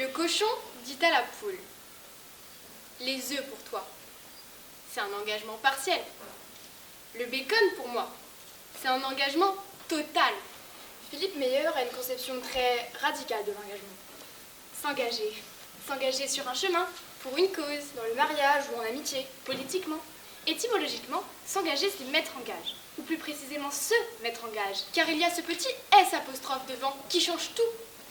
cochon dit à la poule: les œufs pour toi, c'est un engagement partiel. Le bacon pour moi, c'est un engagement total. Philippe Meyer a une conception très radicale de l'engagement. S'engager. S'engager sur un chemin, pour une cause, dans le mariage ou en amitié, politiquement. Étymologiquement, s'engager, c'est mettre en gage. Ou plus précisément, se mettre en gage. Car il y a ce petit S apostrophe devant qui change tout.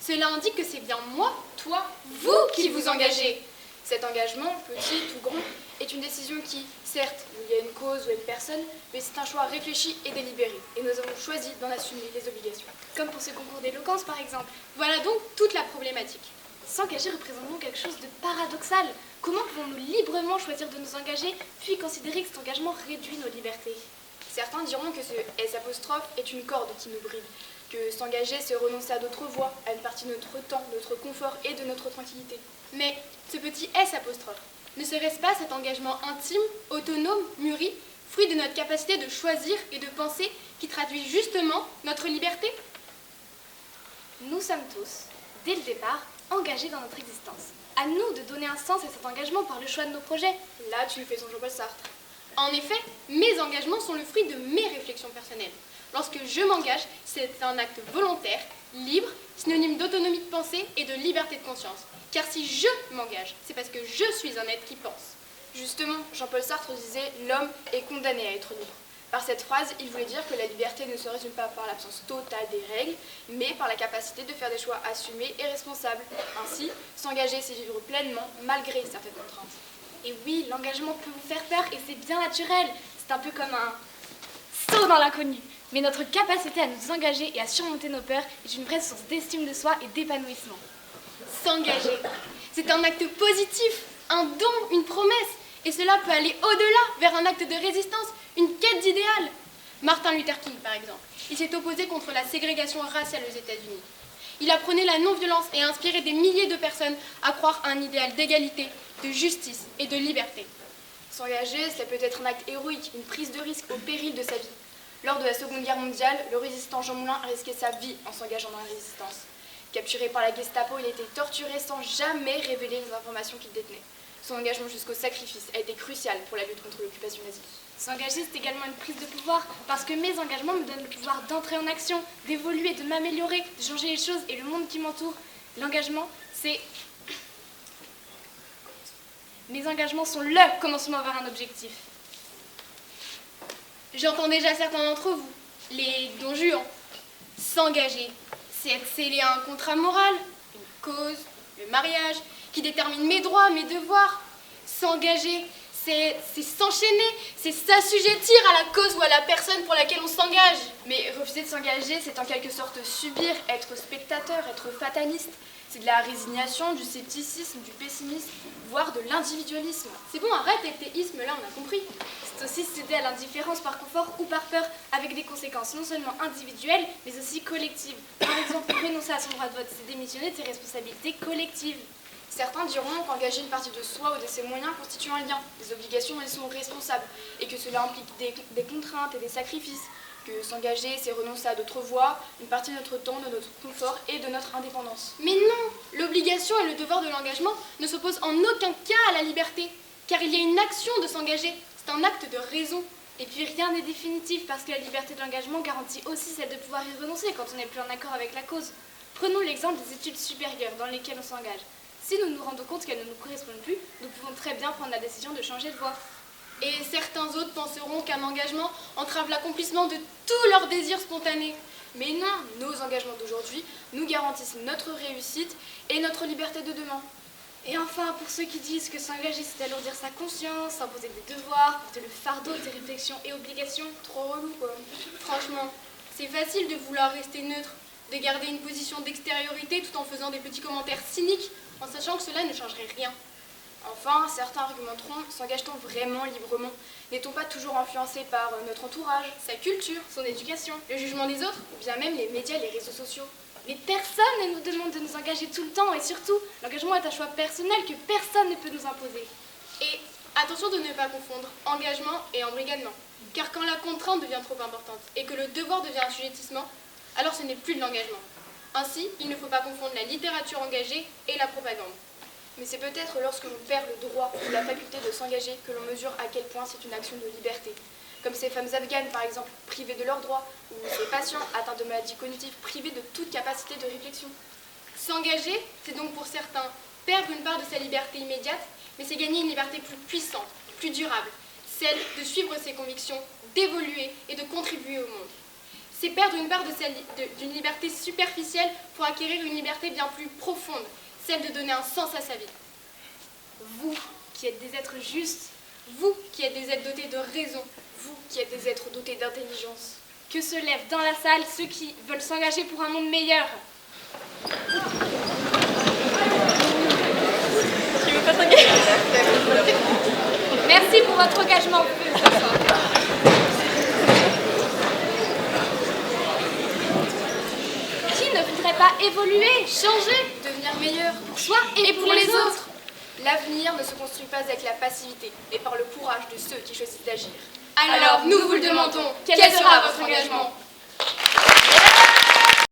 Cela indique que c'est bien moi, toi, vous qui vous engagez. Cet engagement, petit ou grand, est une décision qui, certes, il y a une cause ou une personne, mais c'est un choix réfléchi et délibéré. Et nous avons choisi d'en assumer les obligations. Comme pour ce concours d'éloquence, par exemple. Voilà donc toute la problématique. S'engager représente donc quelque chose de paradoxal. Comment pouvons-nous librement choisir de nous engager, puis considérer que cet engagement réduit nos libertés? Certains diront que ce S apostrophe est une corde qui nous bride, que s'engager, c'est renoncer à d'autres voies, à une partie de notre temps, de notre confort et de notre tranquillité. Mais ce petit S apostrophe, ne serait-ce pas cet engagement intime, autonome, mûri, fruit de notre capacité de choisir et de penser, qui traduit justement notre liberté? Nous sommes tous, dès le départ, engagés dans notre existence. À nous de donner un sens à cet engagement par le choix de nos projets. Là, tu fais ton Jean-Paul Sartre. En effet, mes engagements sont le fruit de mes réflexions personnelles. Lorsque je m'engage, c'est un acte volontaire, libre, synonyme d'autonomie de pensée et de liberté de conscience. Car si je m'engage, c'est parce que je suis un être qui pense. Justement, Jean-Paul Sartre disait « L'homme est condamné à être libre ». Par cette phrase, il voulait dire que la liberté ne se résume pas par l'absence totale des règles, mais par la capacité de faire des choix assumés et responsables. Ainsi, s'engager, c'est vivre pleinement, malgré certaines contraintes. Et oui, l'engagement peut vous faire peur et c'est bien naturel. C'est un peu comme un saut dans l'inconnu. Mais notre capacité à nous engager et à surmonter nos peurs est une vraie source d'estime de soi et d'épanouissement. S'engager, c'est un acte positif, un don, une promesse. Et cela peut aller au-delà, vers un acte de résistance, une quête d'idéal. Martin Luther King, par exemple, il s'est opposé contre la ségrégation raciale aux États-Unis. Il apprenait la non-violence et a inspiré des milliers de personnes à croire à un idéal d'égalité, de justice et de liberté. S'engager, ça peut être un acte héroïque, une prise de risque au péril de sa vie. Lors de la Seconde Guerre mondiale, le résistant Jean Moulin a risqué sa vie en s'engageant dans la résistance. Capturé par la Gestapo, il a été torturé sans jamais révéler les informations qu'il détenait. Son engagement jusqu'au sacrifice a été crucial pour la lutte contre l'occupation nazie. S'engager, c'est également une prise de pouvoir, parce que mes engagements me donnent le pouvoir d'entrer en action, d'évoluer, de m'améliorer, de changer les choses et le monde qui m'entoure. L'engagement, c'est... Mes engagements sont le commencement vers un objectif. J'entends déjà certains d'entre vous, les Don Juan. S'engager, c'est être scellé à un contrat moral, une cause, le mariage, qui détermine mes droits, mes devoirs. S'engager, c'est s'enchaîner, c'est s'assujettir à la cause ou à la personne pour laquelle on s'engage. Mais refuser de s'engager, c'est en quelque sorte subir, être spectateur, être fataliste. C'est de la résignation, du scepticisme, du pessimisme, voire de l'individualisme. C'est bon, arrête avec tes ismes là, on a compris. C'est aussi céder à l'indifférence par confort ou par peur, avec des conséquences non seulement individuelles, mais aussi collectives. Par exemple, renoncer à son droit de vote, c'est démissionner de ses responsabilités collectives. Certains diront qu'engager une partie de soi ou de ses moyens constitue un lien, des obligations et sont responsables, et que cela implique des contraintes et des sacrifices, que s'engager, c'est renoncer à d'autres voies, une partie de notre temps, de notre confort et de notre indépendance. Mais non, l'obligation et le devoir de l'engagement ne s'opposent en aucun cas à la liberté, car il y a une action de s'engager, c'est un acte de raison. Et puis rien n'est définitif, parce que la liberté de l'engagement garantit aussi celle de pouvoir y renoncer quand on n'est plus en accord avec la cause. Prenons l'exemple des études supérieures dans lesquelles on s'engage. Si nous nous rendons compte qu'elles ne nous correspondent plus, nous pouvons très bien prendre la décision de changer de voie. Et certains autres penseront qu'un engagement entrave l'accomplissement de tous leurs désirs spontanés. Mais non, nos engagements d'aujourd'hui nous garantissent notre réussite et notre liberté de demain. Et enfin, pour ceux qui disent que s'engager c'est alourdir sa conscience, s'imposer des devoirs, porter le fardeau des réflexions et obligations, trop relou quoi. Franchement, c'est facile de vouloir rester neutre, de garder une position d'extériorité tout en faisant des petits commentaires cyniques, en sachant que cela ne changerait rien. Enfin, certains argumenteront, s'engage-t-on vraiment librement? N'est-on pas toujours influencé par notre entourage, sa culture, son éducation, le jugement des autres, ou bien même les médias et les réseaux sociaux? Mais personne ne nous demande de nous engager tout le temps, et surtout, l'engagement est un choix personnel que personne ne peut nous imposer. Et attention de ne pas confondre engagement et embrigadement, car quand la contrainte devient trop importante et que le devoir devient assujettissement, alors ce n'est plus de l'engagement. Ainsi, il ne faut pas confondre la littérature engagée et la propagande. Mais c'est peut-être lorsque l'on perd le droit ou la faculté de s'engager que l'on mesure à quel point c'est une action de liberté. Comme ces femmes afghanes, par exemple, privées de leurs droits, ou ces patients atteints de maladies cognitives privés de toute capacité de réflexion. S'engager, c'est donc pour certains perdre une part de sa liberté immédiate, mais c'est gagner une liberté plus puissante, plus durable, celle de suivre ses convictions, d'évoluer et de contribuer au monde. C'est perdre une part d'une liberté superficielle pour acquérir une liberté bien plus profonde, celle de donner un sens à sa vie. Vous, qui êtes des êtres justes, Vous qui êtes des êtres dotés de raison, vous, qui êtes des êtres dotés d'intelligence, Que se lèvent dans la salle ceux qui veulent s'engager pour un monde meilleur. Tu veux pas t'engager? Merci pour votre engagement. Vous pouvez vous asseoir. Qui ne voudrait pas évoluer, changer, devenir meilleur pour soi et pour les autres? l'avenir ne se construit pas avec la passivité, mais par le courage de ceux qui choisissent d'agir. Alors, nous vous le demandons, quel sera votre engagement ?